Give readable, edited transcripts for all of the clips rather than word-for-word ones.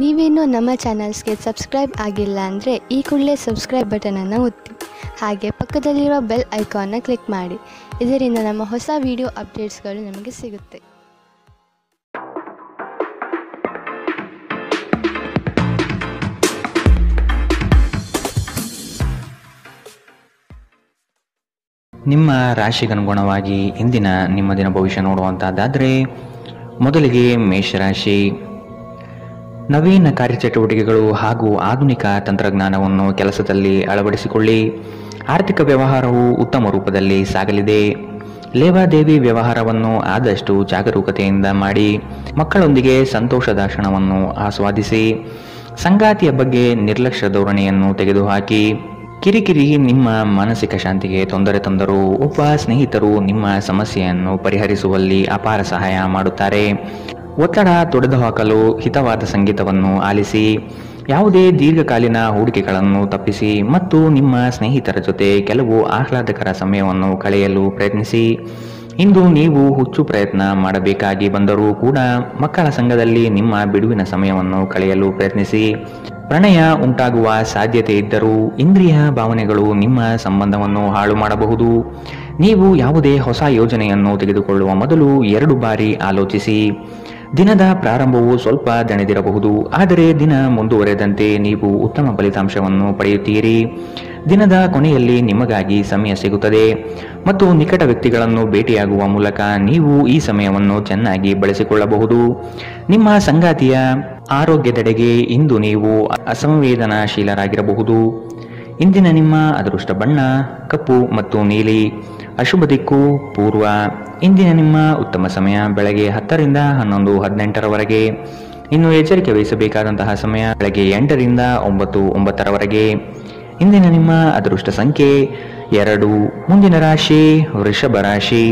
ನೀವೇನೂ ನಮ್ಮ ಚಾನಲ್ಸ್ಗೆ ಸಬ್ಸ್ಕ್ರೈಬ್ ಆಗಿಲ್ಲ ಅಂದರೆ ಈ ಕೂಡಲೇ ಸಬ್ಸ್ಕ್ರೈಬ್ ಬಟನನ್ನು ಒತ್ತಿ, ಹಾಗೆ ಪಕ್ಕದಲ್ಲಿರೋ ಬೆಲ್ ಐಕಾನ್ನ ಕ್ಲಿಕ್ ಮಾಡಿ. ಇದರಿಂದ ನಮ್ಮ ಹೊಸ ವಿಡಿಯೋ ಅಪ್ಡೇಟ್ಸ್ಗಳು ನಿಮಗೆ ಸಿಗುತ್ತೆ. ನಿಮ್ಮ ರಾಶಿಗನುಗುಣವಾಗಿ ಇಂದಿನ ನಿಮ್ಮ ದಿನ ಭವಿಷ್ಯ ನೋಡುವಂತಹದ್ದಾದರೆ, ಮೊದಲಿಗೆ ಮೇಷರಾಶಿ. ನವೀನ ಕಾರ್ಯಚಟುವಟಿಕೆಗಳು ಹಾಗೂ ಆಧುನಿಕ ತಂತ್ರಜ್ಞಾನವನ್ನು ಕೆಲಸದಲ್ಲಿ ಅಳವಡಿಸಿಕೊಳ್ಳಿ. ಆರ್ಥಿಕ ವ್ಯವಹಾರವು ಉತ್ತಮ ರೂಪದಲ್ಲಿ ಸಾಗಲಿದೆ. ಲೇವಾದೇವಿ ವ್ಯವಹಾರವನ್ನು ಆದಷ್ಟು ಜಾಗರೂಕತೆಯಿಂದ ಮಾಡಿ. ಮಕ್ಕಳೊಂದಿಗೆ ಸಂತೋಷದ ಕ್ಷಣವನ್ನು ಆಸ್ವಾದಿಸಿ. ಸಂಗಾತಿಯ ಬಗ್ಗೆ ನಿರ್ಲಕ್ಷ್ಯ ಧೋರಣೆಯನ್ನು ತೆಗೆದುಹಾಕಿ. ಕಿರಿಕಿರಿ ನಿಮ್ಮ ಮಾನಸಿಕ ಶಾಂತಿಗೆ ತೊಂದರೆ ತಂದರೂ ಒಬ್ಬ ಸ್ನೇಹಿತರು ನಿಮ್ಮ ಸಮಸ್ಯೆಯನ್ನು ಪರಿಹರಿಸುವಲ್ಲಿ ಅಪಾರ ಸಹಾಯ ಮಾಡುತ್ತಾರೆ. ಒತ್ತಡ ತೊಡೆದುಹಾಕಲು ಹಿತವಾದ ಸಂಗೀತವನ್ನು ಆಲಿಸಿ. ಯಾವುದೇ ದೀರ್ಘಕಾಲೀನ ಹೂಡಿಕೆಗಳನ್ನು ತಪ್ಪಿಸಿ ಮತ್ತು ನಿಮ್ಮ ಸ್ನೇಹಿತರ ಜೊತೆ ಕೆಲವು ಆಹ್ಲಾದಕರ ಸಮಯವನ್ನು ಕಳೆಯಲು ಪ್ರಯತ್ನಿಸಿ. ಇಂದು ನೀವು ಹುಚ್ಚು ಪ್ರಯತ್ನ ಮಾಡಬೇಕಾಗಿ ಬಂದರೂ ಕೂಡ ಮಕ್ಕಳ ಸಂಘದಲ್ಲಿ ನಿಮ್ಮ ಬಿಡುವಿನ ಸಮಯವನ್ನು ಕಳೆಯಲು ಪ್ರಯತ್ನಿಸಿ. ಪ್ರಣಯ ಉಂಟಾಗುವ ಸಾಧ್ಯತೆ ಇದ್ದರೂ ಇಂದ್ರಿಯ ಭಾವನೆಗಳು ನಿಮ್ಮ ಸಂಬಂಧವನ್ನು ಹಾಳು ಮಾಡಬಹುದು. ನೀವು ಯಾವುದೇ ಹೊಸ ಯೋಜನೆಯನ್ನು ತೆಗೆದುಕೊಳ್ಳುವ ಮೊದಲು 2 ಬಾರಿ ಆಲೋಚಿಸಿ. ದಿನದ ಪ್ರಾರಂಭವು ಸ್ವಲ್ಪ ದಣಿದಿರಬಹುದು, ಆದರೆ ದಿನ ಮುಂದುವರೆದಂತೆ ನೀವು ಉತ್ತಮ ಫಲಿತಾಂಶವನ್ನು ಪಡೆಯುತ್ತೀರಿ. ದಿನದ ಕೊನೆಯಲ್ಲಿ ನಿಮಗಾಗಿ ಸಮಯ ಸಿಗುತ್ತದೆ ಮತ್ತು ನಿಕಟ ವ್ಯಕ್ತಿಗಳನ್ನು ಭೇಟಿಯಾಗುವ ಮೂಲಕ ನೀವು ಈ ಸಮಯವನ್ನು ಚೆನ್ನಾಗಿ ಬಳಸಿಕೊಳ್ಳಬಹುದು. ನಿಮ್ಮ ಸಂಗಾತಿಯ ಆರೋಗ್ಯದೆಡೆಗೆ ಇಂದು ನೀವು ಅಸಂವೇದನಾಶೀಲರಾಗಿರಬಹುದು. ಇಂದಿನ ನಿಮ್ಮ ಅದೃಷ್ಟ ಬಣ್ಣ ಕಪ್ಪು ಮತ್ತು ನೀಲಿ. ಅಶುಭ ದಿಕ್ಕು ಪೂರ್ವ. ಇಂದಿನ ನಿಮ್ಮ ಉತ್ತಮ ಸಮಯ ಬೆಳಗ್ಗೆ 10 ರಿಂದ 11, 18ರವರೆಗೆ. ಇನ್ನು ಎಚ್ಚರಿಕೆ ವಹಿಸಬೇಕಾದಂತಹ ಸಮಯ ಬೆಳಗ್ಗೆ 8 ರಿಂದ 9, 9ರವರೆಗೆ. ಇಂದಿನ ನಿಮ್ಮ ಅದೃಷ್ಟ ಸಂಖ್ಯೆ 2. ಮುಂದಿನ ರಾಶಿ ವೃಷಭ ರಾಶಿ.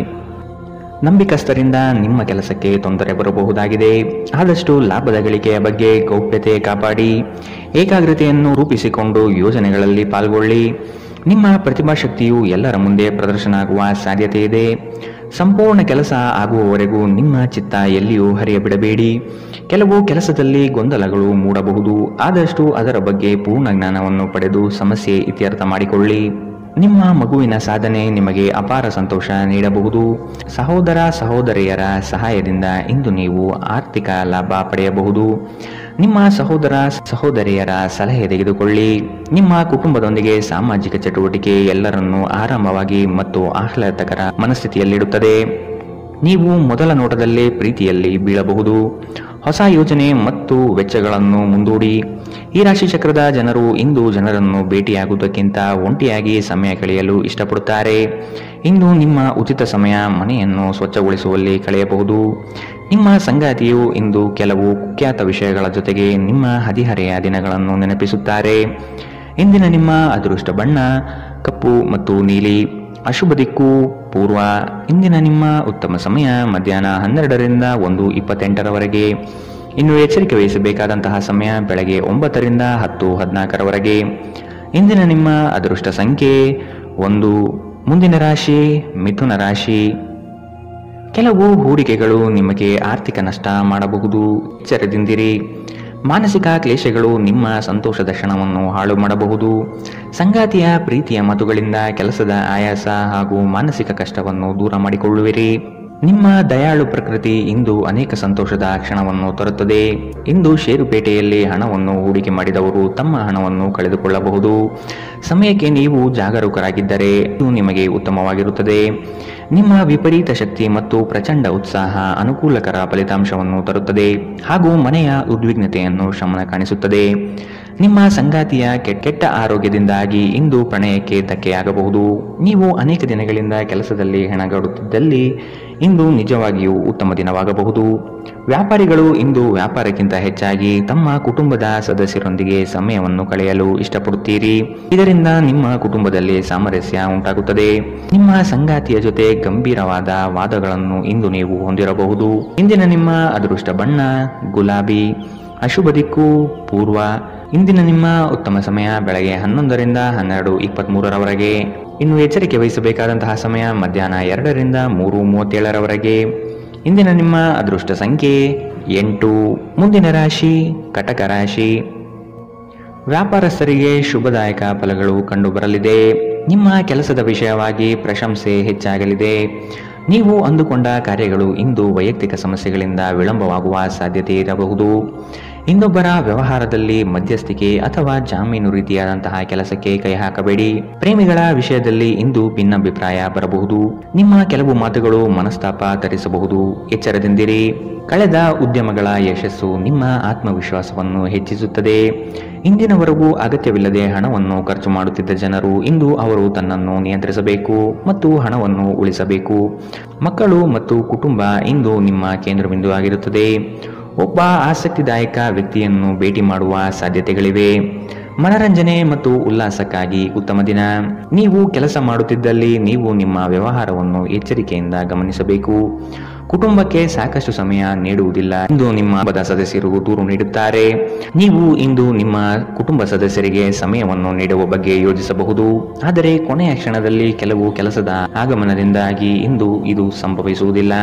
ನಂಬಿಕಸ್ಥರಿಂದ ನಿಮ್ಮ ಕೆಲಸಕ್ಕೆ ತೊಂದರೆ ಬರಬಹುದಾಗಿದೆ. ಆದಷ್ಟು ಲಾಭದ ಗಳಿಕೆಯ ಬಗ್ಗೆ ಗೌಪ್ಯತೆ ಕಾಪಾಡಿ. ಏಕಾಗ್ರತೆಯನ್ನು ರೂಪಿಸಿಕೊಂಡು ಯೋಜನೆಗಳಲ್ಲಿ ಪಾಲ್ಗೊಳ್ಳಿ. ನಿಮ್ಮ ಪ್ರತಿಭಾಶಕ್ತಿಯು ಎಲ್ಲರ ಮುಂದೆ ಪ್ರದರ್ಶನ ಆಗುವ ಸಾಧ್ಯತೆ ಇದೆ. ಸಂಪೂರ್ಣ ಕೆಲಸ ಆಗುವವರೆಗೂ ನಿಮ್ಮ ಚಿತ್ತ ಎಲ್ಲಿಯೂ ಹರಿಯಬಿಡಬೇಡಿ. ಕೆಲವು ಕೆಲಸದಲ್ಲಿ ಗೊಂದಲಗಳು ಮೂಡಬಹುದು. ಆದಷ್ಟು ಅದರ ಬಗ್ಗೆ ಪೂರ್ಣ ಜ್ಞಾನವನ್ನು ಪಡೆದು ಸಮಸ್ಯೆ ಇತ್ಯರ್ಥ ಮಾಡಿಕೊಳ್ಳಿ. ನಿಮ್ಮ ಮಗುವಿನ ಸಾಧನೆ ನಿಮಗೆ ಅಪಾರ ಸಂತೋಷ ನೀಡಬಹುದು. ಸಹೋದರ ಸಹೋದರಿಯರ ಸಹಾಯದಿಂದ ಇಂದು ನೀವು ಆರ್ಥಿಕ ಲಾಭ ಪಡೆಯಬಹುದು. ನಿಮ್ಮ ಸಹೋದರ ಸಹೋದರಿಯರ ಸಲಹೆ ತೆಗೆದುಕೊಳ್ಳಿ. ನಿಮ್ಮ ಕುಟುಂಬದೊಂದಿಗೆ ಸಾಮಾಜಿಕ ಚಟುವಟಿಕೆ ಎಲ್ಲರನ್ನೂ ಆರಾಮವಾಗಿ ಮತ್ತು ಆಹ್ಲಾದಕರ ಮನಸ್ಥಿತಿಯಲ್ಲಿಡುತ್ತದೆ. ನೀವು ಮೊದಲ ನೋಟದಲ್ಲೇ ಪ್ರೀತಿಯಲ್ಲಿ ಬೀಳಬಹುದು. ಹೊಸ ಯೋಜನೆ ಮತ್ತು ವೆಚ್ಚಗಳನ್ನು ಮುಂದೂಡಿ. ಈ ರಾಶಿ ಚಕ್ರದ ಜನರು ಇಂದು ಜನರನ್ನು ಭೇಟಿಯಾಗುವುದಕ್ಕಿಂತ ಒಂಟಿಯಾಗಿ ಸಮಯ ಕಳೆಯಲು ಇಷ್ಟಪಡುತ್ತಾರೆ. ಇಂದು ನಿಮ್ಮ ಉಚಿತ ಸಮಯ ಮನೆಯನ್ನು ಸ್ವಚ್ಛಗೊಳಿಸುವಲ್ಲಿ ಕಳೆಯಬಹುದು. ನಿಮ್ಮ ಸಂಗಾತಿಯು ಇಂದು ಕೆಲವು ಕುಖ್ಯಾತ ವಿಷಯಗಳ ಜೊತೆಗೆ ನಿಮ್ಮ ಹದಿಹರೆಯ ದಿನಗಳನ್ನು ನೆನಪಿಸುತ್ತಾರೆ. ಇಂದಿನ ನಿಮ್ಮ ಅದೃಷ್ಟ ಬಣ್ಣ ಕಪ್ಪು ಮತ್ತು ನೀಲಿ. ಅಶುಭ ದಿಕ್ಕು ಪೂರ್ವ. ಇಂದಿನ ನಿಮ್ಮ ಉತ್ತಮ ಸಮಯ ಮಧ್ಯಾಹ್ನ 12 ರಿಂದ 1:28ರವರೆಗೆ. ಇನ್ನು ಎಚ್ಚರಿಕೆ ವಹಿಸಬೇಕಾದಂತಹ ಸಮಯ ಬೆಳಗ್ಗೆ 9 ರಿಂದ 10, 14ರವರೆಗೆ. ಇಂದಿನ ನಿಮ್ಮ ಅದೃಷ್ಟ ಸಂಖ್ಯೆ 1. ಮುಂದಿನ ರಾಶಿ ಮಿಥುನ ರಾಶಿ. ಕೆಲವು ಹೂಡಿಕೆಗಳು ನಿಮಗೆ ಆರ್ಥಿಕ ನಷ್ಟ ಮಾಡಬಹುದು. ಎಚ್ಚರದಿಂದಿರಿ. ಮಾನಸಿಕ ಕ್ಲೇಶಗಳು ನಿಮ್ಮ ಸಂತೋಷದ ಕ್ಷಣವನ್ನು ಹಾಳು ಮಾಡಬಹುದು. ಸಂಗಾತಿಯ ಪ್ರೀತಿಯ ಮಾತುಗಳಿಂದ ಕೆಲಸದ ಆಯಾಸ ಹಾಗೂ ಮಾನಸಿಕ ಕಷ್ಟವನ್ನು ದೂರ ಮಾಡಿಕೊಳ್ಳುವಿರಿ. ನಿಮ್ಮ ದಯಾಳು ಪ್ರಕೃತಿ ಇಂದು ಅನೇಕ ಸಂತೋಷದ ಕ್ಷಣವನ್ನು ತರುತ್ತದೆ. ಇಂದು ಷೇರುಪೇಟೆಯಲ್ಲಿ ಹಣವನ್ನು ಹೂಡಿಕೆ ಮಾಡಿದವರು ತಮ್ಮ ಹಣವನ್ನು ಕಳೆದುಕೊಳ್ಳಬಹುದು. ಸಮಯಕ್ಕೆ ನೀವು ಜಾಗರೂಕರಾಗಿದ್ದರೆ ಇದು ನಿಮಗೆ ಉತ್ತಮವಾಗಿರುತ್ತದೆ. ನಿಮ್ಮ ವಿಪರೀತ ಶಕ್ತಿ ಮತ್ತು ಪ್ರಚಂಡ ಉತ್ಸಾಹ ಅನುಕೂಲಕರ ಫಲಿತಾಂಶವನ್ನು ತರುತ್ತದೆ ಹಾಗೂ ಮನೆಯ ಉದ್ವಿಗ್ನತೆಯನ್ನು ಶಮನ ಕಾಣಿಸುತ್ತದೆ. ನಿಮ್ಮ ಸಂಗಾತಿಯ ಕೆಟ್ಟ ಆರೋಗ್ಯದಿಂದಾಗಿ ಇಂದು ಪ್ರಣಯಕ್ಕೆ ಧಕ್ಕೆಯಾಗಬಹುದು. ನೀವು ಅನೇಕ ದಿನಗಳಿಂದ ಕೆಲಸದಲ್ಲಿ ಹೆಣಗಾಡುತ್ತಿದ್ದಲ್ಲಿ ಇಂದು ನಿಜವಾಗಿಯೂ ಉತ್ತಮ ದಿನವಾಗಬಹುದು. ವ್ಯಾಪಾರಿಗಳು ಇಂದು ವ್ಯಾಪಾರಕ್ಕಿಂತ ಹೆಚ್ಚಾಗಿ ತಮ್ಮ ಕುಟುಂಬದ ಸದಸ್ಯರೊಂದಿಗೆ ಸಮಯವನ್ನು ಕಳೆಯಲು ಇಷ್ಟಪಡುತ್ತೀರಿ. ಇದರಿಂದ ನಿಮ್ಮ ಕುಟುಂಬದಲ್ಲಿ ಸಾಮರಸ್ಯ ಉಂಟಾಗುತ್ತದೆ. ನಿಮ್ಮ ಸಂಗಾತಿಯ ಜೊತೆ ಗಂಭೀರವಾದ ವಾದಗಳನ್ನು ಇಂದು ನೀವು ಹೊಂದಿರಬಹುದು. ಇಂದಿನ ನಿಮ್ಮ ಅದೃಷ್ಟ ಬಣ್ಣ ಗುಲಾಬಿ. ಅಶುಭ ದಿಕ್ಕು ಪೂರ್ವ. ಇಂದಿನ ನಿಮ್ಮ ಉತ್ತಮ ಸಮಯ ಬೆಳಗ್ಗೆ 11 ರಿಂದ 12:23ರವರೆಗೆ. ಇನ್ನು ಎಚ್ಚರಿಕೆ ವಹಿಸಬೇಕಾದಂತಹ ಸಮಯ ಮಧ್ಯಾಹ್ನ 2 ರಿಂದ 3:37ರವರೆಗೆ. ಇಂದಿನ ನಿಮ್ಮ ಅದೃಷ್ಟ ಸಂಖ್ಯೆ 8. ಮುಂದಿನ ರಾಶಿ ಕಟಕ ರಾಶಿ. ವ್ಯಾಪಾರಸ್ಥರಿಗೆ ಶುಭದಾಯಕ ಫಲಗಳು ಕಂಡುಬರಲಿದೆ. ನಿಮ್ಮ ಕೆಲಸದ ವಿಷಯವಾಗಿ ಪ್ರಶಂಸೆ ಹೆಚ್ಚಾಗಲಿದೆ. ನೀವು ಅಂದುಕೊಂಡ ಕಾರ್ಯಗಳು ಇಂದು ವೈಯಕ್ತಿಕ ಸಮಸ್ಯೆಗಳಿಂದ ವಿಳಂಬವಾಗುವ ಸಾಧ್ಯತೆ ಇರಬಹುದು. ಇನ್ನೊಬ್ಬರ ವ್ಯವಹಾರದಲ್ಲಿ ಮಧ್ಯಸ್ಥಿಕೆ ಅಥವಾ ಜಾಮೀನು ರೀತಿಯಾದಂತಹ ಕೆಲಸಕ್ಕೆ ಕೈ ಹಾಕಬೇಡಿ. ಪ್ರೇಮಿಗಳ ವಿಷಯದಲ್ಲಿ ಇಂದು ಭಿನ್ನಾಭಿಪ್ರಾಯ ಬರಬಹುದು. ನಿಮ್ಮ ಕೆಲವು ಮಾತುಗಳು ಮನಸ್ತಾಪ ತರಿಸಬಹುದು. ಎಚ್ಚರದಿಂದಿರಿ. ಕಳೆದ ಉದ್ಯಮಗಳ ಯಶಸ್ಸು ನಿಮ್ಮ ಆತ್ಮವಿಶ್ವಾಸವನ್ನು ಹೆಚ್ಚಿಸುತ್ತದೆ. ಇಂದಿನವರೆಗೂ ಅಗತ್ಯವಿಲ್ಲದೆ ಹಣವನ್ನು ಖರ್ಚು ಮಾಡುತ್ತಿದ್ದ ಜನರು ಇಂದು ಅವರು ತನ್ನನ್ನು ನಿಯಂತ್ರಿಸಬೇಕು ಮತ್ತು ಹಣವನ್ನು ಉಳಿಸಬೇಕು. ಮಕ್ಕಳು ಮತ್ತು ಕುಟುಂಬ ಇಂದು ನಿಮ್ಮ ಕೇಂದ್ರಬಿಂದು ಆಗಿರುತ್ತದೆ. ಒಬ್ಬ ಆಸಕ್ತಿದಾಯಕ ವ್ಯಕ್ತಿಯನ್ನು ಭೇಟಿ ಮಾಡುವ ಸಾಧ್ಯತೆಗಳಿವೆ. ಮನರಂಜನೆ ಮತ್ತು ಉಲ್ಲಾಸಕ್ಕಾಗಿ ಉತ್ತಮ ದಿನ. ನೀವು ಕೆಲಸ ಮಾಡುತ್ತಿದ್ದಲ್ಲಿ ನೀವು ನಿಮ್ಮ ವ್ಯವಹಾರವನ್ನು ಎಚ್ಚರಿಕೆಯಿಂದ ಗಮನಿಸಬೇಕು. ಕುಟುಂಬಕ್ಕೆ ಸಾಕಷ್ಟು ಸಮಯ ನೀಡುವುದಿಲ್ಲ ಎಂದು ನಿಮ್ಮ ಕುಟುಂಬದ ಸದಸ್ಯರು ದೂರು ನೀಡುತ್ತಾರೆ. ನೀವು ಇಂದು ನಿಮ್ಮ ಕುಟುಂಬ ಸದಸ್ಯರಿಗೆ ಸಮಯವನ್ನು ನೀಡುವ ಬಗ್ಗೆ ಯೋಚಿಸಬಹುದು. ಆದರೆ ಕೊನೆಯ ಕ್ಷಣದಲ್ಲಿ ಕೆಲವು ಕೆಲಸದ ಆಗಮನದಿಂದಾಗಿ ಇಂದು ಇದು ಸಂಭವಿಸುವುದಿಲ್ಲ.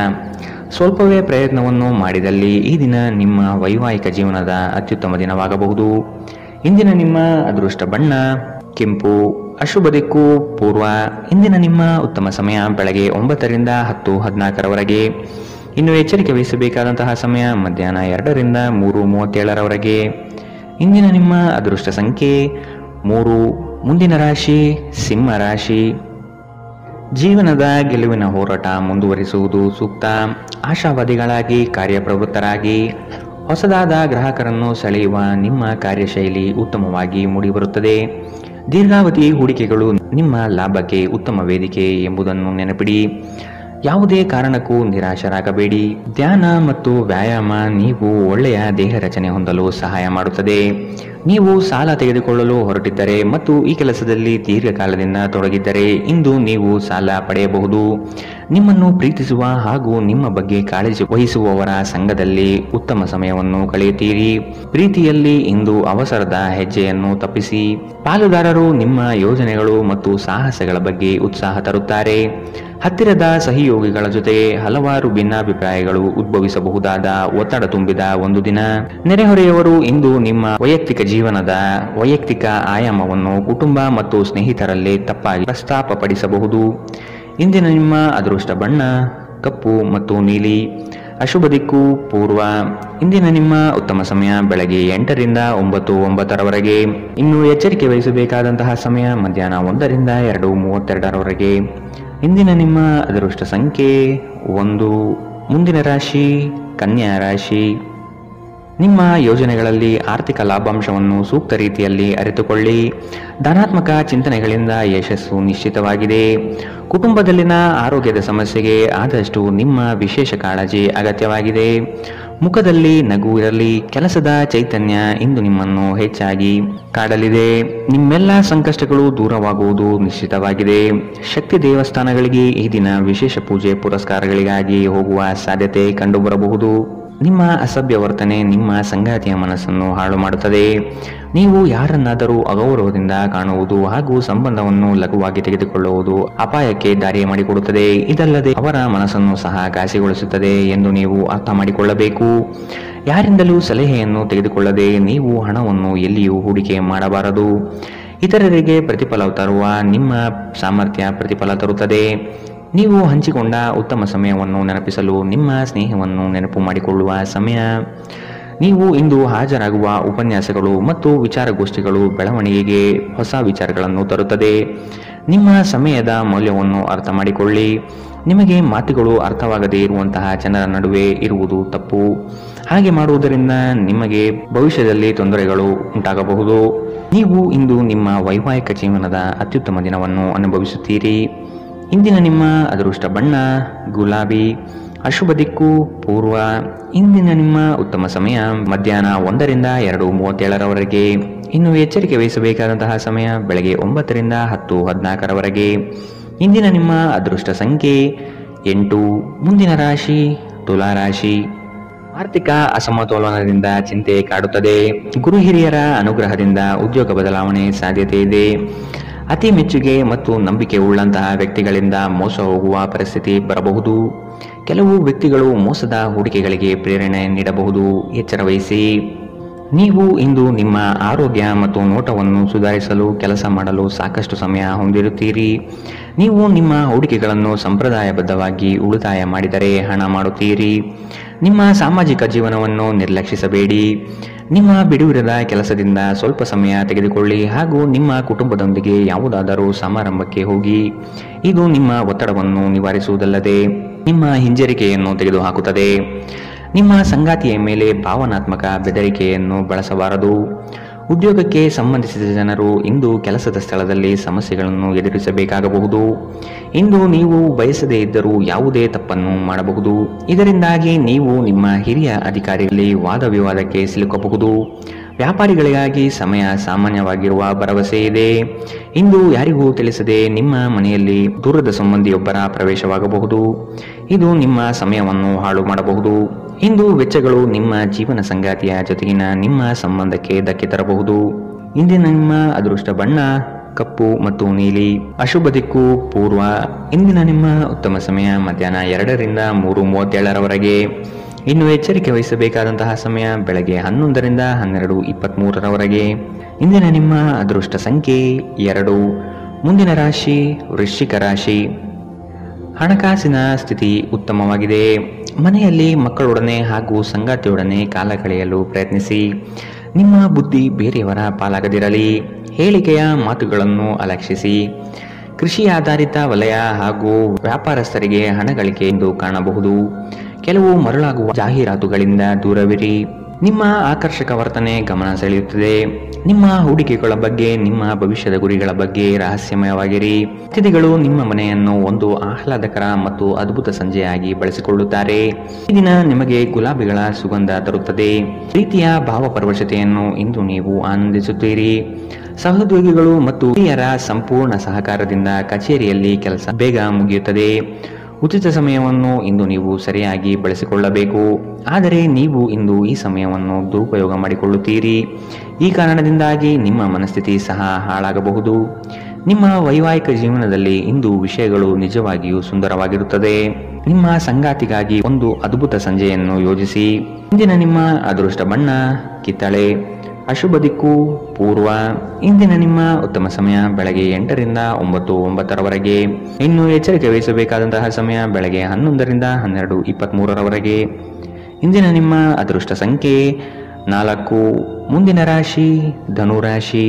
ಸ್ವಲ್ಪವೇ ಪ್ರಯತ್ನವನ್ನು ಮಾಡಿದಲ್ಲಿ ಈ ದಿನ ನಿಮ್ಮ ವೈವಾಹಿಕ ಜೀವನದ ಅತ್ಯುತ್ತಮ ದಿನವಾಗಬಹುದು. ಇಂದಿನ ನಿಮ್ಮ ಅದೃಷ್ಟ ಬಣ್ಣ ಕೆಂಪು. ಅಶುಭ ದಿಕ್ಕು ಪೂರ್ವ. ಇಂದಿನ ನಿಮ್ಮ ಉತ್ತಮ ಸಮಯ ಬೆಳಗ್ಗೆ 9 ರಿಂದ 10:14 ಇನ್ನು ಎಚ್ಚರಿಕೆ ವಹಿಸಬೇಕಾದಂತಹ ಸಮಯ ಮಧ್ಯಾಹ್ನ 2 ರಿಂದ 3:37 ಇಂದಿನ ನಿಮ್ಮ ಅದೃಷ್ಟ ಸಂಖ್ಯೆ 3. ಮುಂದಿನ ರಾಶಿ ಸಿಂಹ ರಾಶಿ. ಜೀವನದ ಗೆಲುವಿನ ಹೋರಾಟ ಮುಂದುವರಿಸುವುದು ಸೂಕ್ತ. ಆಶಾವಾದಿಗಳಾಗಿ ಕಾರ್ಯಪ್ರವೃತ್ತರಾಗಿ ಹೊಸದಾದ ಗ್ರಾಹಕರನ್ನು ಸೆಳೆಯುವ ನಿಮ್ಮ ಕಾರ್ಯಶೈಲಿ ಉತ್ತಮವಾಗಿ ಮೂಡಿಬರುತ್ತದೆ. ದೀರ್ಘಾವಧಿ ಹೂಡಿಕೆಗಳು ನಿಮ್ಮ ಲಾಭಕ್ಕೆ ಉತ್ತಮ ವೇದಿಕೆ ಎಂಬುದನ್ನು ನೆನಪಿಡಿ. ಯಾವುದೇ ಕಾರಣಕ್ಕೂ ನಿರಾಶರಾಗಬೇಡಿ. ಧ್ಯಾನ ಮತ್ತು ವ್ಯಾಯಾಮ ನೀವು ಒಳ್ಳೆಯ ದೇಹ ರಚನೆ ಹೊಂದಲು ಸಹಾಯ ಮಾಡುತ್ತದೆ. ನೀವು ಸಾಲ ತೆಗೆದುಕೊಳ್ಳಲು ಹೊರಟಿದ್ದರೆ ಮತ್ತು ಈ ಕೆಲಸದಲ್ಲಿ ದೀರ್ಘಕಾಲದಿಂದ ತೊಡಗಿದ್ದರೆ ಇಂದು ನೀವು ಸಾಲ ಪಡೆಯಬಹುದು. ನಿಮ್ಮನ್ನು ಪ್ರೀತಿಸುವ ಹಾಗೂ ನಿಮ್ಮ ಬಗ್ಗೆ ಕಾಳಜಿ ವಹಿಸುವವರ ಸಂಘದಲ್ಲಿ ಉತ್ತಮ ಸಮಯವನ್ನು ಕಳೆಯುತ್ತೀರಿ. ಪ್ರೀತಿಯಲ್ಲಿ ಇಂದು ಅವಸರದ ಹೆಜ್ಜೆಯನ್ನು ತಪ್ಪಿಸಿ. ಪಾಲುದಾರರು ನಿಮ್ಮ ಯೋಜನೆಗಳು ಮತ್ತು ಸಾಹಸಗಳ ಬಗ್ಗೆ ಉತ್ಸಾಹ ತರುತ್ತಾರೆ. ಹತ್ತಿರದ ಸಹಯೋಗಿಗಳ ಜೊತೆ ಹಲವಾರು ಭಿನ್ನಾಭಿಪ್ರಾಯಗಳು ಉದ್ಭವಿಸಬಹುದಾದ ಒತ್ತಡ ತುಂಬಿದ ಒಂದು ದಿನ. ನೆರೆಹೊರೆಯವರು ಇಂದು ನಿಮ್ಮ ವೈಯಕ್ತಿಕ ಜೀವನದ ವೈಯಕ್ತಿಕ ಆಯಾಮವನ್ನು ಕುಟುಂಬ ಮತ್ತು ಸ್ನೇಹಿತರಲ್ಲಿ ತಪ್ಪಾಗಿ ಪ್ರಸ್ತಾಪಪಡಿಸಬಹುದು. ಇಂದಿನ ನಿಮ್ಮ ಅದೃಷ್ಟ ಬಣ್ಣ ಕಪ್ಪು ಮತ್ತು ನೀಲಿ. ಅಶುಭ ದಿಕ್ಕು ಪೂರ್ವ. ಇಂದಿನ ನಿಮ್ಮ ಉತ್ತಮ ಸಮಯ ಬೆಳಗ್ಗೆ 8 ರಿಂದ 9:09 ಇನ್ನು ಎಚ್ಚರಿಕೆ ವಹಿಸಬೇಕಾದಂತಹ ಸಮಯ ಮಧ್ಯಾಹ್ನ 1 ರಿಂದ 2:32 ಇಂದಿನ ನಿಮ್ಮ ಅದೃಷ್ಟ ಸಂಖ್ಯೆ 1. ಮುಂದಿನ ರಾಶಿ ಕನ್ಯಾ ರಾಶಿ. ನಿಮ್ಮ ಯೋಜನೆಗಳಲ್ಲಿ ಆರ್ಥಿಕ ಲಾಭಾಂಶವನ್ನು ಸೂಕ್ತ ರೀತಿಯಲ್ಲಿ ಅರಿತುಕೊಳ್ಳಿ. ಧನಾತ್ಮಕ ಚಿಂತನೆಗಳಿಂದ ಯಶಸ್ಸು ನಿಶ್ಚಿತವಾಗಿದೆ. ಕುಟುಂಬದಲ್ಲಿನ ಆರೋಗ್ಯದ ಸಮಸ್ಯೆಗೆ ಆದಷ್ಟು ನಿಮ್ಮ ವಿಶೇಷ ಕಾಳಜಿ ಅಗತ್ಯವಾಗಿದೆ. ಮುಖದಲ್ಲಿ ನಗು ಇರಲಿ. ಕೆಲಸದ ಚೈತನ್ಯ ಇಂದು ನಿಮ್ಮನ್ನು ಹೆಚ್ಚಾಗಿ ಕಾಡಲಿದೆ. ನಿಮ್ಮೆಲ್ಲ ಸಂಕಷ್ಟಗಳು ದೂರವಾಗುವುದು ನಿಶ್ಚಿತವಾಗಿದೆ. ಶಕ್ತಿ ದೇವಸ್ಥಾನಗಳಿಗೆ ಈ ದಿನ ವಿಶೇಷ ಪೂಜೆ ಪುರಸ್ಕಾರಗಳಿಗಾಗಿ ಹೋಗುವ ಸಾಧ್ಯತೆ ಕಂಡುಬರಬಹುದು. ನಿಮ್ಮ ಅಸಭ್ಯ ವರ್ತನೆ ನಿಮ್ಮ ಸಂಗಾತಿಯ ಮನಸ್ಸನ್ನು ಹಾಳು ಮಾಡುತ್ತದೆ. ನೀವು ಯಾರನ್ನಾದರೂ ಅಗೌರವದಿಂದ ಕಾಣುವುದು ಹಾಗೂ ಸಂಬಂಧವನ್ನು ಲಘುವಾಗಿ ತೆಗೆದುಕೊಳ್ಳುವುದು ಅಪಾಯಕ್ಕೆ ದಾರಿ ಮಾಡಿಕೊಡುತ್ತದೆ. ಇದಲ್ಲದೆ ಅವರ ಮನಸ್ಸನ್ನು ಸಹ ಘಾಸಿಗೊಳಿಸುತ್ತದೆ ಎಂದು ನೀವು ಅರ್ಥ ಮಾಡಿಕೊಳ್ಳಬೇಕು. ಯಾರಿಂದಲೂ ಸಲಹೆಯನ್ನು ತೆಗೆದುಕೊಳ್ಳದೆ ನೀವು ಹಣವನ್ನು ಎಲ್ಲಿಯೂ ಹೂಡಿಕೆ ಮಾಡಬಾರದು. ಇತರರಿಗೆ ಪ್ರತಿಫಲ ತರುವ ನಿಮ್ಮ ಸಾಮರ್ಥ್ಯ ಪ್ರತಿಫಲ ತರುತ್ತದೆ. ನೀವು ಹಂಚಿಕೊಂಡ ಉತ್ತಮ ಸಮಯವನ್ನು ನೆನಪಿಸಲು ನಿಮ್ಮ ಸ್ನೇಹವನ್ನು ನೆನಪು ಮಾಡಿಕೊಳ್ಳುವ ಸಮಯ. ನೀವು ಇಂದು ಹಾಜರಾಗುವ ಉಪನ್ಯಾಸಗಳು ಮತ್ತು ವಿಚಾರಗೋಷ್ಠಿಗಳು ಬೆಳವಣಿಗೆಗೆ ಹೊಸ ವಿಚಾರಗಳನ್ನು ತರುತ್ತದೆ. ನಿಮ್ಮ ಸಮಯದ ಮೌಲ್ಯವನ್ನು ಅರ್ಥ ಮಾಡಿಕೊಳ್ಳಿ. ನಿಮಗೆ ಮಾತುಗಳು ಅರ್ಥವಾಗದೇ ಇರುವಂತಹ ಜನರ ನಡುವೆ ಇರುವುದು ತಪ್ಪು. ಹಾಗೆ ಮಾಡುವುದರಿಂದ ನಿಮಗೆ ಭವಿಷ್ಯದಲ್ಲಿ ತೊಂದರೆಗಳು ಉಂಟಾಗಬಹುದು. ನೀವು ಇಂದು ನಿಮ್ಮ ವೈವಾಹಿಕ ಜೀವನದ ಅತ್ಯುತ್ತಮ ದಿನವನ್ನು ಅನುಭವಿಸುತ್ತೀರಿ. ಇಂದಿನ ನಿಮ್ಮ ಅದೃಷ್ಟ ಬಣ್ಣ ಗುಲಾಬಿ. ಅಶುಭ ದಿಕ್ಕು ಪೂರ್ವ. ಇಂದಿನ ನಿಮ್ಮ ಉತ್ತಮ ಸಮಯ ಮಧ್ಯಾಹ್ನ 1 ರಿಂದ 2:37 ಇನ್ನು ಎಚ್ಚರಿಕೆ ವಹಿಸಬೇಕಾದಂತಹ ಸಮಯ ಬೆಳಗ್ಗೆ 9 ರಿಂದ 10:14 ಇಂದಿನ ನಿಮ್ಮ ಅದೃಷ್ಟ ಸಂಖ್ಯೆ 8. ಮುಂದಿನ ರಾಶಿ ತುಲಾ ರಾಶಿ. ಆರ್ಥಿಕ ಅಸಮತೋಲನದಿಂದ ಚಿಂತೆ ಕಾಡುತ್ತದೆ. ಗುರು ಹಿರಿಯರ ಅನುಗ್ರಹದಿಂದ ಉದ್ಯೋಗ ಬದಲಾವಣೆ ಸಾಧ್ಯತೆ ಇದೆ. ಅತಿ ಮೆಚ್ಚುಗೆ ಮತ್ತು ನಂಬಿಕೆ ಉಳ್ಳಂತಹ ವ್ಯಕ್ತಿಗಳಿಂದ ಮೋಸ ಹೋಗುವ ಪರಿಸ್ಥಿತಿ ಬರಬಹುದು. ಕೆಲವು ವ್ಯಕ್ತಿಗಳು ಮೋಸದ ಹೂಡಿಕೆಗಳಿಗೆ ಪ್ರೇರಣೆ ನೀಡಬಹುದು, ಎಚ್ಚರ ವಹಿಸಿ. ನೀವು ಇಂದು ನಿಮ್ಮ ಆರೋಗ್ಯ ಮತ್ತು ನೋಟವನ್ನು ಸುಧಾರಿಸಲು ಕೆಲಸ ಮಾಡಲು ಸಾಕಷ್ಟು ಸಮಯ ಹೊಂದಿರುತ್ತೀರಿ. ನೀವು ನಿಮ್ಮ ಹೂಡಿಕೆಗಳನ್ನು ಸಂಪ್ರದಾಯಬದ್ಧವಾಗಿ ಉಳಿತಾಯ ಮಾಡಿದರೆ ಹಣ ಮಾಡುತ್ತೀರಿ. ನಿಮ್ಮ ಸಾಮಾಜಿಕ ಜೀವನವನ್ನು ನಿರ್ಲಕ್ಷಿಸಬೇಡಿ. ನಿಮ್ಮ ಬಿಡುವಿರದ ಕೆಲಸದಿಂದ ಸ್ವಲ್ಪ ಸಮಯ ತೆಗೆದುಕೊಳ್ಳಿ ಹಾಗೂ ನಿಮ್ಮ ಕುಟುಂಬದೊಂದಿಗೆ ಯಾವುದಾದರೂ ಸಮಾರಂಭಕ್ಕೆ ಹೋಗಿ. ಇದು ನಿಮ್ಮ ಒತ್ತಡವನ್ನು ನಿವಾರಿಸುವುದಲ್ಲದೆ ನಿಮ್ಮ ಹಿಂಜರಿಕೆಯನ್ನು ತೆಗೆದುಹಾಕುತ್ತದೆ. ನಿಮ್ಮ ಸಂಗಾತಿಯ ಮೇಲೆ ಭಾವನಾತ್ಮಕ ಬೆದರಿಕೆಯನ್ನು ಬಳಸಬಾರದು. ಉದ್ಯೋಗಕ್ಕೆ ಸಂಬಂಧಿಸಿದ ಜನರು ಇಂದು ಕೆಲಸದ ಸ್ಥಳದಲ್ಲಿ ಸಮಸ್ಯೆಗಳನ್ನು ಎದುರಿಸಬೇಕಾಗಬಹುದು. ಇಂದು ನೀವು ಬಯಸದೇ ಇದ್ದರೂ ಯಾವುದೇ ತಪ್ಪನ್ನು ಮಾಡಬಹುದು. ಇದರಿಂದಾಗಿ ನೀವು ನಿಮ್ಮ ಹಿರಿಯ ಅಧಿಕಾರಿಗಳಲ್ಲಿ ವಾದ ವಿವಾದಕ್ಕೆ ಸಿಲುಕಬಹುದು. ವ್ಯಾಪಾರಿಗಳಿಗಾಗಿ ಸಮಯ ಸಾಮಾನ್ಯವಾಗಿರುವ ಭರವಸೆ ಇದೆ. ಇಂದು ಯಾರಿಗೂ ತಿಳಿಸದೆ ನಿಮ್ಮ ಮನೆಯಲ್ಲಿ ದೂರದ ಸಂಬಂಧಿಯೊಬ್ಬರ ಪ್ರವೇಶವಾಗಬಹುದು. ಇದು ನಿಮ್ಮ ಸಮಯವನ್ನು ಹಾಳು ಮಾಡಬಹುದು. ಇಂದು ವೆಚ್ಚಗಳು ನಿಮ್ಮ ಜೀವನ ಸಂಗಾತಿಯ ಜೊತೆಗಿನ ನಿಮ್ಮ ಸಂಬಂಧಕ್ಕೆ ಧಕ್ಕೆ ತರಬಹುದು. ಇಂದಿನ ನಿಮ್ಮ ಅದೃಷ್ಟ ಬಣ್ಣ ಕಪ್ಪು ಮತ್ತು ನೀಲಿ. ಅಶುಭ ದಿಕ್ಕು ಪೂರ್ವ. ಇಂದಿನ ನಿಮ್ಮ ಉತ್ತಮ ಸಮಯ ಮಧ್ಯಾಹ್ನ 2 ರಿಂದ 3:37ರವರೆಗೆ. ಇನ್ನು ಎಚ್ಚರಿಕೆ ವಹಿಸಬೇಕಾದಂತಹ ಸಮಯ ಬೆಳಗ್ಗೆ 11 ರಿಂದ 12:23ರವರೆಗೆ. ಇಂದಿನ ನಿಮ್ಮ ಅದೃಷ್ಟ ಸಂಖ್ಯೆ 2. ಮುಂದಿನ ರಾಶಿ ವೃಶ್ಚಿಕ ರಾಶಿ. ಹಣಕಾಸಿನ ಸ್ಥಿತಿ ಉತ್ತಮವಾಗಿದೆ. ಮನೆಯಲ್ಲಿ ಮಕ್ಕಳೊಡನೆ ಹಾಗೂ ಸಂಗಾತಿಯೊಡನೆ ಕಾಲ ಕಳೆಯಲು ಪ್ರಯತ್ನಿಸಿ. ನಿಮ್ಮ ಬುದ್ಧಿ ಬೇರೆಯವರ ಪಾಲಾಗದಿರಲಿ. ಹೇಳಿಕೆಯ ಮಾತುಗಳನ್ನು ಅಲಕ್ಷಿಸಿ. ಕೃಷಿ ಆಧಾರಿತ ವಲಯ ಹಾಗೂ ವ್ಯಾಪಾರಸ್ಥರಿಗೆ ಹಣ ಗಳಿಕೆ ಎಂದು ಕಾಣಬಹುದು. ಕೆಲವು ಮರಳಾಗುವ ಜಾಹೀರಾತುಗಳಿಂದ ದೂರವಿರಿ. ನಿಮ್ಮ ಆಕರ್ಷಕ ವರ್ತನೆ ಗಮನ ಸೆಳೆಯುತ್ತದೆ. ನಿಮ್ಮ ಹೂಡಿಕೆಗಳ ಬಗ್ಗೆ, ನಿಮ್ಮ ಭವಿಷ್ಯದ ಗುರಿಗಳ ಬಗ್ಗೆ ರಹಸ್ಯಮಯವಾಗಿರಿ. ಅತಿಥಿಗಳು ನಿಮ್ಮ ಮನೆಯನ್ನು ಒಂದು ಆಹ್ಲಾದಕರ ಮತ್ತು ಅದ್ಭುತ ಸಂಜೆಯಾಗಿ ಬಳಸಿಕೊಳ್ಳುತ್ತಾರೆ. ಈ ದಿನ ನಿಮಗೆ ಗುಲಾಬಿಗಳ ಸುಗಂಧ ತರುತ್ತದೆ. ಪ್ರೀತಿಯ ಭಾವಪರವಶತೆಯನ್ನು ಇಂದು ನೀವು ಆನಂದಿಸುತ್ತೀರಿ. ಸಹೋದ್ಯೋಗಿಗಳು ಮತ್ತು ಹಿರಿಯರ ಸಂಪೂರ್ಣ ಸಹಕಾರದಿಂದ ಕಚೇರಿಯಲ್ಲಿ ಕೆಲಸ ಬೇಗ ಮುಗಿಯುತ್ತದೆ. ಉಚಿತ ಸಮಯವನ್ನು ಇಂದು ನೀವು ಸರಿಯಾಗಿ ಬಳಸಿಕೊಳ್ಳಬೇಕು. ಆದರೆ ನೀವು ಇಂದು ಈ ಸಮಯವನ್ನು ದುರುಪಯೋಗ ಮಾಡಿಕೊಳ್ಳುತ್ತೀರಿ. ಈ ಕಾರಣದಿಂದಾಗಿ ನಿಮ್ಮ ಮನಸ್ಥಿತಿ ಸಹ ಹಾಳಾಗಬಹುದು. ನಿಮ್ಮ ವೈವಾಹಿಕ ಜೀವನದಲ್ಲಿ ಇಂದು ವಿಷಯಗಳು ನಿಜವಾಗಿಯೂ ಸುಂದರವಾಗಿರುತ್ತದೆ. ನಿಮ್ಮ ಸಂಗಾತಿಗಾಗಿ ಒಂದು ಅದ್ಭುತ ಸಂಜೆಯನ್ನು ಯೋಜಿಸಿ. ಇಂದಿನ ನಿಮ್ಮ ಅದೃಷ್ಟ ಬಣ್ಣ ಕಿತ್ತಳೆ. ಅಶುಭ ದಿಕ್ಕು ಪೂರ್ವ. ಇಂದಿನ ನಿಮ್ಮ ಉತ್ತಮ ಸಮಯ ಬೆಳಗ್ಗೆ 8 ರಿಂದ 9:09ರವರೆಗೆ. ಇನ್ನು ಎಚ್ಚರಿಕೆ ವಹಿಸಬೇಕಾದಂತಹ ಸಮಯ ಬೆಳಗ್ಗೆ 11 ರಿಂದ 12:23ರವರೆಗೆ. ಇಂದಿನ ನಿಮ್ಮ ಅದೃಷ್ಟ ಸಂಖ್ಯೆ 4. ಮುಂದಿನ ರಾಶಿ ಧನುರಾಶಿ.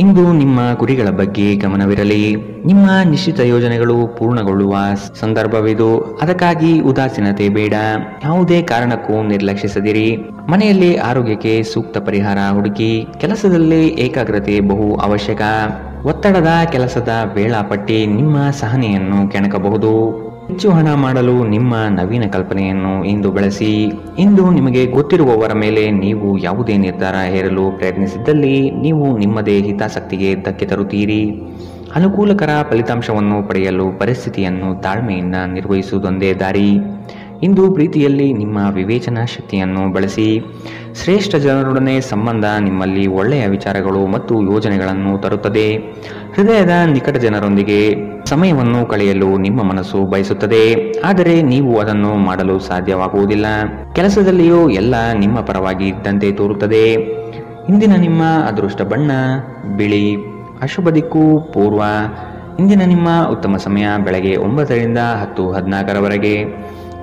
ಇಂದು ನಿಮ್ಮ ಗುರಿಗಳ ಬಗ್ಗೆ ಗಮನವಿರಲಿ. ನಿಮ್ಮ ನಿಶ್ಚಿತ ಯೋಜನೆಗಳು ಪೂರ್ಣಗೊಳ್ಳುವ ಸಂದರ್ಭವಿದು. ಅದಕ್ಕಾಗಿ ಉದಾಸೀನತೆ ಬೇಡ. ಯಾವುದೇ ಕಾರಣಕ್ಕೂ ನಿರ್ಲಕ್ಷಿಸದಿರಿ. ಮನೆಯಲ್ಲಿ ಆರೋಗ್ಯಕ್ಕೆ ಸೂಕ್ತ ಪರಿಹಾರ ಹುಡುಕಿ. ಕೆಲಸದಲ್ಲಿ ಏಕಾಗ್ರತೆ ಬಹು ಅವಶ್ಯಕ. ಒತ್ತಡದ ಕೆಲಸದ ವೇಳಾಪಟ್ಟಿ ನಿಮ್ಮ ಸಹನೆಯನ್ನು ಕೆಣಕಬಹುದು. ಹೆಚ್ಚು ಹಣ ಮಾಡಲು ನಿಮ್ಮ ನವೀನ ಕಲ್ಪನೆಯನ್ನು ಇಂದು ಬಳಸಿ. ಇಂದು ನಿಮಗೆ ಗೊತ್ತಿರುವವರ ಮೇಲೆ ನೀವು ಯಾವುದೇ ನಿರ್ಧಾರ ಹೇರಲು ಪ್ರಯತ್ನಿಸಿದ್ದಲ್ಲಿ ನೀವು ನಿಮ್ಮದೇ ಹಿತಾಸಕ್ತಿಗೆ ಧಕ್ಕೆ ತರುತ್ತೀರಿ. ಅನುಕೂಲಕರ ಫಲಿತಾಂಶವನ್ನು ಪಡೆಯಲು ಪರಿಸ್ಥಿತಿಯನ್ನು ತಾಳ್ಮೆಯಿಂದ ನಿರ್ವಹಿಸುವುದೊಂದೇ ದಾರಿ. ಇಂದು ಪ್ರೀತಿಯಲ್ಲಿ ನಿಮ್ಮ ವಿವೇಚನಾ ಶಕ್ತಿಯನ್ನು ಬಳಸಿ. ಶ್ರೇಷ್ಠ ಜನರೊಡನೆ ಸಂಬಂಧ ನಿಮ್ಮಲ್ಲಿ ಒಳ್ಳೆಯ ವಿಚಾರಗಳು ಮತ್ತು ಯೋಜನೆಗಳನ್ನು ತರುತ್ತದೆ. ಹೃದಯದ ನಿಕಟ ಜನರೊಂದಿಗೆ ಸಮಯವನ್ನು ಕಳೆಯಲು ನಿಮ್ಮ ಮನಸ್ಸು ಬಯಸುತ್ತದೆ. ಆದರೆ ನೀವು ಅದನ್ನು ಮಾಡಲು ಸಾಧ್ಯವಾಗುವುದಿಲ್ಲ. ಕೆಲಸದಲ್ಲಿಯೂ ಎಲ್ಲ ನಿಮ್ಮ ಪರವಾಗಿ ಇದ್ದಂತೆ ತೋರುತ್ತದೆ. ಇಂದಿನ ನಿಮ್ಮ ಅದೃಷ್ಟ ಬಣ್ಣ ಬಿಳಿ. ಅಶುಭ ದಿಕ್ಕು ಪೂರ್ವ. ಇಂದಿನ ನಿಮ್ಮ ಉತ್ತಮ ಸಮಯ ಬೆಳಗ್ಗೆ 9 ರಿಂದ 10:14ರವರೆಗೆ.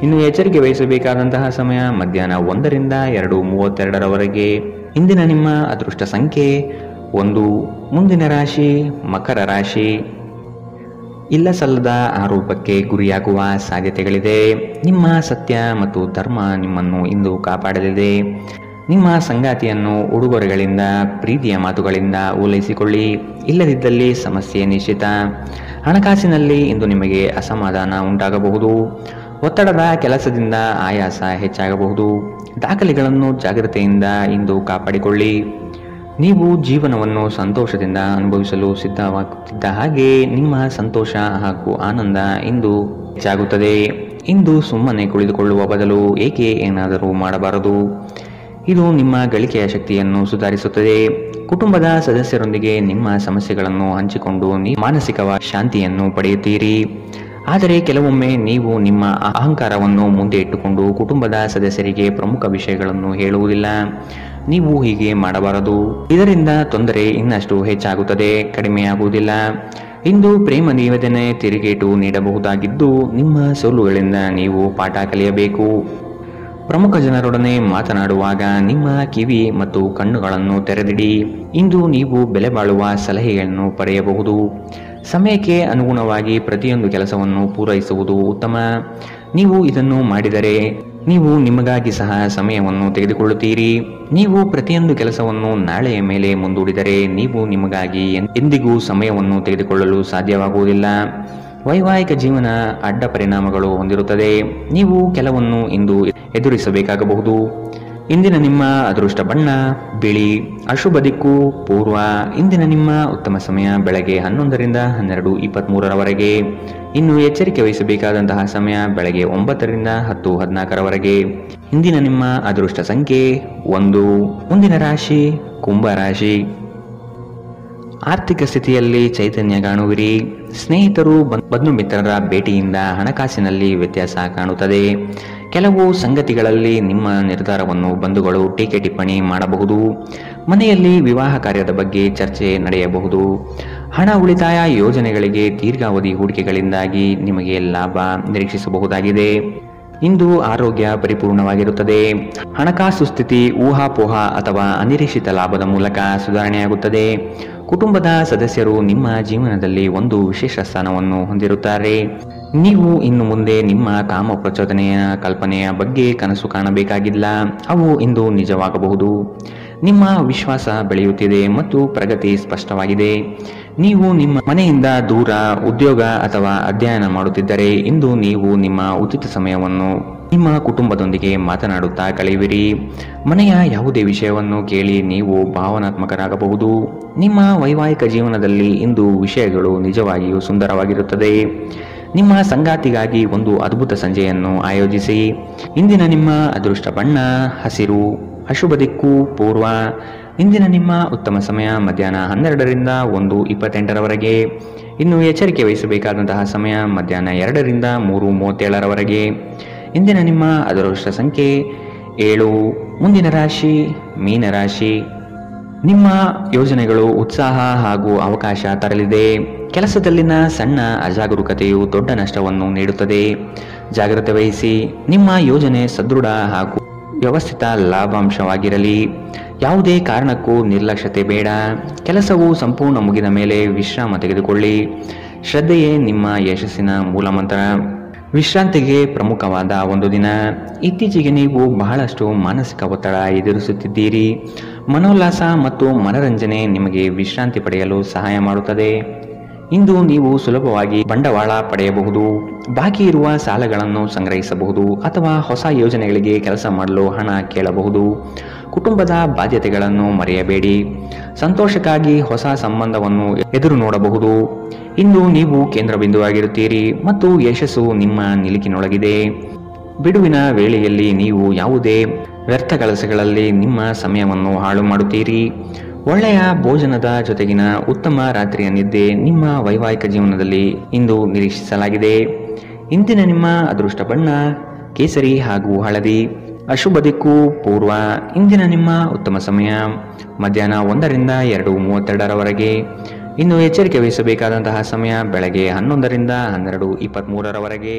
ಇನ್ನು ಎಚ್ಚರಿಕೆ ವಹಿಸಬೇಕಾದಂತಹ ಸಮಯ ಮಧ್ಯಾಹ್ನ 1 ರಿಂದ 2:32ರವರೆಗೆ. ಇಂದಿನ ನಿಮ್ಮ ಅದೃಷ್ಟ ಸಂಖ್ಯೆ 1. ಮುಂದಿನ ರಾಶಿ ಮಕರ ರಾಶಿ. ಇಲ್ಲ ಸಲ್ಲದ ಆರೋಪಕ್ಕೆ ಗುರಿಯಾಗುವ ಸಾಧ್ಯತೆಗಳಿದೆ. ನಿಮ್ಮ ಸತ್ಯ ಮತ್ತು ಧರ್ಮ ನಿಮ್ಮನ್ನು ಇಂದು ಕಾಪಾಡಲಿದೆ. ನಿಮ್ಮ ಸಂಗಾತಿಯನ್ನು ಉಡುಗೊರೆಗಳಿಂದ, ಪ್ರೀತಿಯ ಮಾತುಗಳಿಂದ ಓಲೈಸಿಕೊಳ್ಳಿ. ಇಲ್ಲದಿದ್ದಲ್ಲಿ ಸಮಸ್ಯೆ ನಿಶ್ಚಿತ. ಹಣಕಾಸಿನಲ್ಲಿ ಇಂದು ನಿಮಗೆ ಅಸಮಾಧಾನ ಉಂಟಾಗಬಹುದು. ಒತ್ತಡದ ಕೆಲಸದಿಂದ ಆಯಾಸ ಹೆಚ್ಚಾಗಬಹುದು. ದಾಖಲೆಗಳನ್ನು ಜಾಗ್ರತೆಯಿಂದ ಇಂದು ಕಾಪಾಡಿಕೊಳ್ಳಿ. ನೀವು ಜೀವನವನ್ನು ಸಂತೋಷದಿಂದ ಅನುಭವಿಸಲು ಸಿದ್ಧವಾಗುತ್ತಿದ್ದ ಹಾಗೆ ನಿಮ್ಮ ಸಂತೋಷ ಹಾಗೂ ಆನಂದ ಇಂದು ಹೆಚ್ಚಾಗುತ್ತದೆ. ಇಂದು ಸುಮ್ಮನೆ ಕುಳಿತುಕೊಳ್ಳುವ ಬದಲು ಏಕೆ ಏನಾದರೂ ಮಾಡಬಾರದು. ಇದು ನಿಮ್ಮ ಗಳಿಕೆಯ ಶಕ್ತಿಯನ್ನು ಸುಧಾರಿಸುತ್ತದೆ. ಕುಟುಂಬದ ಸದಸ್ಯರೊಂದಿಗೆ ನಿಮ್ಮ ಸಮಸ್ಯೆಗಳನ್ನು ಹಂಚಿಕೊಂಡು ಮಾನಸಿಕ ಶಾಂತಿಯನ್ನು ಪಡೆಯುತ್ತೀರಿ. ಆದರೆ ಕೆಲವೊಮ್ಮೆ ನೀವು ನಿಮ್ಮ ಅಹಂಕಾರವನ್ನು ಮುಂದೆ ಇಟ್ಟುಕೊಂಡು ಕುಟುಂಬದ ಸದಸ್ಯರಿಗೆ ಪ್ರಮುಖ ವಿಷಯಗಳನ್ನು ಹೇಳುವುದಿಲ್ಲ. ನೀವು ಹೀಗೆ ಮಾಡಬಾರದು. ಇದರಿಂದ ತೊಂದರೆ ಇನ್ನಷ್ಟು ಹೆಚ್ಚಾಗುತ್ತದೆ, ಕಡಿಮೆಯಾಗುವುದಿಲ್ಲ. ಇಂದು ಪ್ರೇಮ ನಿವೇದನೆ ತಿರುಗೇಟು ನೀಡಬಹುದಾಗಿದ್ದು ನಿಮ್ಮ ಸೋಲುಗಳಿಂದ ನೀವು ಪಾಠ ಕಲಿಯಬೇಕು. ಪ್ರಮುಖ ಜನರೊಡನೆ ಮಾತನಾಡುವಾಗ ನಿಮ್ಮ ಕಿವಿ ಮತ್ತು ಕಣ್ಣುಗಳನ್ನು ತೆರೆದಿಡಿ. ಇಂದು ನೀವು ಬೆಲೆ ಬಾಳುವ ಸಲಹೆಗಳನ್ನು ಪಡೆಯಬಹುದು. ಸಮಯಕ್ಕೆ ಅನುಗುಣವಾಗಿ ಪ್ರತಿಯೊಂದು ಕೆಲಸವನ್ನು ಪೂರೈಸುವುದು ಉತ್ತಮ. ನೀವು ಇದನ್ನು ಮಾಡಿದರೆ ನೀವು ನಿಮಗಾಗಿ ಸಹ ಸಮಯವನ್ನು ತೆಗೆದುಕೊಳ್ಳುತ್ತೀರಿ. ನೀವು ಪ್ರತಿಯೊಂದು ಕೆಲಸವನ್ನು ನಾಳೆಯ ಮೇಲೆ ಮುಂದೂಡಿದರೆ ನೀವು ನಿಮಗಾಗಿ ಎಂದಿಗೂ ಸಮಯವನ್ನು ತೆಗೆದುಕೊಳ್ಳಲು ಸಾಧ್ಯವಾಗುವುದಿಲ್ಲ. ವೈವಾಹಿಕ ಜೀವನ ಅಡ್ಡ ಪರಿಣಾಮಗಳು ಹೊಂದಿರುತ್ತದೆ. ನೀವು ಕೆಲವನ್ನು ಇಂದು ಎದುರಿಸಬೇಕಾಗಬಹುದು. ಇಂದಿನ ನಿಮ್ಮ ಅದೃಷ್ಟ ಬಣ್ಣ ಬಿಳಿ. ಅಶುಭ ದಿಕ್ಕು ಪೂರ್ವ. ಇಂದಿನ ನಿಮ್ಮ ಉತ್ತಮ ಸಮಯ ಬೆಳಗ್ಗೆ 11ರಿಂದ 12:23ರವರೆಗೆ. ಇನ್ನು ಎಚ್ಚರಿಕೆ ವಹಿಸಬೇಕಾದಂತಹ ಸಮಯ ಬೆಳಗ್ಗೆ 9ರಿಂದ 10:14ರವರೆಗೆ. ಇಂದಿನ ನಿಮ್ಮ ಅದೃಷ್ಟ ಸಂಖ್ಯೆ 1. ಮುಂದಿನ ರಾಶಿ ಕುಂಭ ರಾಶಿ. ಆರ್ಥಿಕ ಸ್ಥಿತಿಯಲ್ಲಿ ಚೈತನ್ಯ ಕಾಣುವಿರಿ. ಸ್ನೇಹಿತರು ಬಂಧು ಮಿತ್ರರ ಭೇಟಿಯಿಂದ ಹಣಕಾಸಿನಲ್ಲಿ ವ್ಯತ್ಯಾಸ ಕಾಣುತ್ತದೆ. ಕೆಲವು ಸಂಗತಿಗಳಲ್ಲಿ ನಿಮ್ಮ ನಿರ್ಧಾರವನ್ನು ಬಂಧುಗಳು ಟೀಕೆ ಟಿಪ್ಪಣಿ ಮಾಡಬಹುದು. ಮನೆಯಲ್ಲಿ ವಿವಾಹ ಕಾರ್ಯದ ಬಗ್ಗೆ ಚರ್ಚೆ ನಡೆಯಬಹುದು. ಹಣ ಉಳಿತಾಯ ಯೋಜನೆಗಳಿಗೆ ದೀರ್ಘಾವಧಿ ಹೂಡಿಕೆಗಳಿಂದಾಗಿ ನಿಮಗೆ ಲಾಭ ನಿರೀಕ್ಷಿಸಬಹುದಾಗಿದೆ. ಇಂದು ಆರೋಗ್ಯ ಪರಿಪೂರ್ಣವಾಗಿರುತ್ತದೆ. ಹಣಕಾಸು ಸ್ಥಿತಿ ಊಹಾಪೋಹ ಅಥವಾ ಅನಿರೀಕ್ಷಿತ ಲಾಭದ ಮೂಲಕ ಸುಧಾರಣೆಯಾಗುತ್ತದೆ. ಕುಟುಂಬದ ಸದಸ್ಯರು ನಿಮ್ಮ ಜೀವನದಲ್ಲಿ ಒಂದು ವಿಶೇಷ ಸ್ಥಾನವನ್ನು ಹೊಂದಿರುತ್ತಾರೆ. ನೀವು ಇನ್ನು ಮುಂದೆ ನಿಮ್ಮ ಕಾಮ ಪ್ರಚೋದನೆಯ ಕಲ್ಪನೆಯ ಬಗ್ಗೆ ಕನಸು ಕಾಣಬೇಕಾಗಿಲ್ಲ. ಅವು ಇಂದು ನಿಜವಾಗಬಹುದು. ನಿಮ್ಮ ವಿಶ್ವಾಸ ಬೆಳೆಯುತ್ತಿದೆ ಮತ್ತು ಪ್ರಗತಿ ಸ್ಪಷ್ಟವಾಗಿದೆ. ನೀವು ನಿಮ್ಮ ಮನೆಯಿಂದ ದೂರ ಉದ್ಯೋಗ ಅಥವಾ ಅಧ್ಯಯನ ಮಾಡುತ್ತಿದ್ದರೆ ಇಂದು ನೀವು ನಿಮ್ಮ ಉಚಿತ ಸಮಯವನ್ನು ನಿಮ್ಮ ಕುಟುಂಬದೊಂದಿಗೆ ಮಾತನಾಡುತ್ತಾ ಕಳೆಯುವಿರಿ. ಮನೆಯ ಯಾವುದೇ ವಿಷಯವನ್ನು ಕೇಳಿ ನೀವು ಭಾವನಾತ್ಮಕರಾಗಬಹುದು. ನಿಮ್ಮ ವೈವಾಹಿಕ ಜೀವನದಲ್ಲಿ ಇಂದು ವಿಷಯಗಳು ನಿಜವಾಗಿಯೂ ಸುಂದರವಾಗಿರುತ್ತದೆ. ನಿಮ್ಮ ಸಂಗಾತಿಗಾಗಿ ಒಂದು ಅದ್ಭುತ ಸಂಜೆಯನ್ನು ಆಯೋಜಿಸಿ. ಇಂದಿನ ನಿಮ್ಮ ಅದೃಷ್ಟ ಬಣ್ಣ ಹಸಿರು. ಅಶುಭ ದಿಕ್ಕು ಪೂರ್ವ. ಇಂದಿನ ನಿಮ್ಮ ಉತ್ತಮ ಸಮಯ ಮಧ್ಯಾಹ್ನ 12ರಿಂದ 1:28ರವರೆಗೆ. ಇನ್ನು ಎಚ್ಚರಿಕೆ ವಹಿಸಬೇಕಾದಂತಹ ಸಮಯ ಮಧ್ಯಾಹ್ನ 2ರಿಂದ 3:37ರವರೆಗೆ. ಇಂದಿನ ನಿಮ್ಮ ಅದೃಷ್ಟ ಸಂಖ್ಯೆ 7. ಮುಂದಿನ ರಾಶಿ ಮೀನರಾಶಿ. ನಿಮ್ಮ ಯೋಜನೆಗಳು ಉತ್ಸಾಹ ಹಾಗೂ ಅವಕಾಶ ತರಲಿದೆ. ಕೆಲಸದಲ್ಲಿನ ಸಣ್ಣ ಅಜಾಗರೂಕತೆಯು ದೊಡ್ಡ ನಷ್ಟವನ್ನು ನೀಡುತ್ತದೆ. ಜಾಗ್ರತೆ ವಹಿಸಿ. ನಿಮ್ಮ ಯೋಜನೆ ಸದೃಢ ಹಾಗೂ ವ್ಯವಸ್ಥಿತ ಲಾಭಾಂಶವಾಗಿರಲಿ. ಯಾವುದೇ ಕಾರಣಕ್ಕೂ ನಿರ್ಲಕ್ಷ್ಯತೆ ಬೇಡ. ಕೆಲಸವು ಸಂಪೂರ್ಣ ಮುಗಿದ ಮೇಲೆ ವಿಶ್ರಾಮ ತೆಗೆದುಕೊಳ್ಳಿ. ಶ್ರದ್ಧೆಯೇ ನಿಮ್ಮ ಯಶಸ್ಸಿನ ಮೂಲಮಂತ್ರ. ವಿಶ್ರಾಂತಿಗೆ ಪ್ರಮುಖವಾದ ಒಂದು ದಿನ. ಇತ್ತೀಚೆಗೆ ನೀವು ಬಹಳಷ್ಟು ಮಾನಸಿಕ ಒತ್ತಡ ಎದುರಿಸುತ್ತಿದ್ದೀರಿ. ಮನೋಲ್ಲಾಸ ಮತ್ತು ಮನರಂಜನೆ ನಿಮಗೆ ವಿಶ್ರಾಂತಿ ಪಡೆಯಲು ಸಹಾಯ ಮಾಡುತ್ತದೆ. ಇಂದು ನೀವು ಸುಲಭವಾಗಿ ಬಂಡವಾಳ ಪಡೆಯಬಹುದು. ಬಾಕಿ ಇರುವ ಸಾಲಗಳನ್ನು ಸಂಗ್ರಹಿಸಬಹುದು ಅಥವಾ ಹೊಸ ಯೋಜನೆಗಳಿಗೆ ಕೆಲಸ ಮಾಡಲು ಹಣ ಕೇಳಬಹುದು. ಕುಟುಂಬದ ಬಾಧ್ಯತೆಗಳನ್ನು ಮರೆಯಬೇಡಿ. ಸಂತೋಷಕ್ಕಾಗಿ ಹೊಸ ಸಂಬಂಧವನ್ನು ಎದುರು ನೋಡಬಹುದು. ಇಂದು ನೀವು ಕೇಂದ್ರ ಬಿಂದುವಾಗಿರುತ್ತೀರಿ ಮತ್ತು ಯಶಸ್ಸು ನಿಮ್ಮ ನಿಲುಕಿನೊಳಗಿದೆ. ಬಿಡುವಿನ ವೇಳೆಯಲ್ಲಿ ನೀವು ಯಾವುದೇ ವ್ಯರ್ಥ ಕೆಲಸಗಳಲ್ಲಿ ನಿಮ್ಮ ಸಮಯವನ್ನು ಹಾಳು ಮಾಡುತ್ತೀರಿ. ಒಳ್ಳೆಯ ಭೋಜನದ ಜೊತೆಗಿನ ಉತ್ತಮ ರಾತ್ರಿಯ ನಿದ್ದೆ ನಿಮ್ಮ ವೈವಾಹಿಕ ಜೀವನದಲ್ಲಿ ಇಂದು ನಿರೀಕ್ಷಿಸಲಾಗಿದೆ. ಇಂದಿನ ನಿಮ್ಮ ಅದೃಷ್ಟ ಬಣ್ಣ ಕೇಸರಿ ಹಾಗೂ ಹಳದಿ. ಅಶುಭ ದಿಕ್ಕು ಪೂರ್ವ. ಇಂದಿನ ನಿಮ್ಮ ಉತ್ತಮ ಸಮಯ ಮಧ್ಯಾಹ್ನ 1ರಿಂದ 2:32ರವರೆಗೆ. ಇನ್ನು ಎಚ್ಚರಿಕೆ ವಹಿಸಬೇಕಾದಂತಹ ಸಮಯ ಬೆಳಗ್ಗೆ 11ರಿಂದ 12:23ರವರೆಗೆ.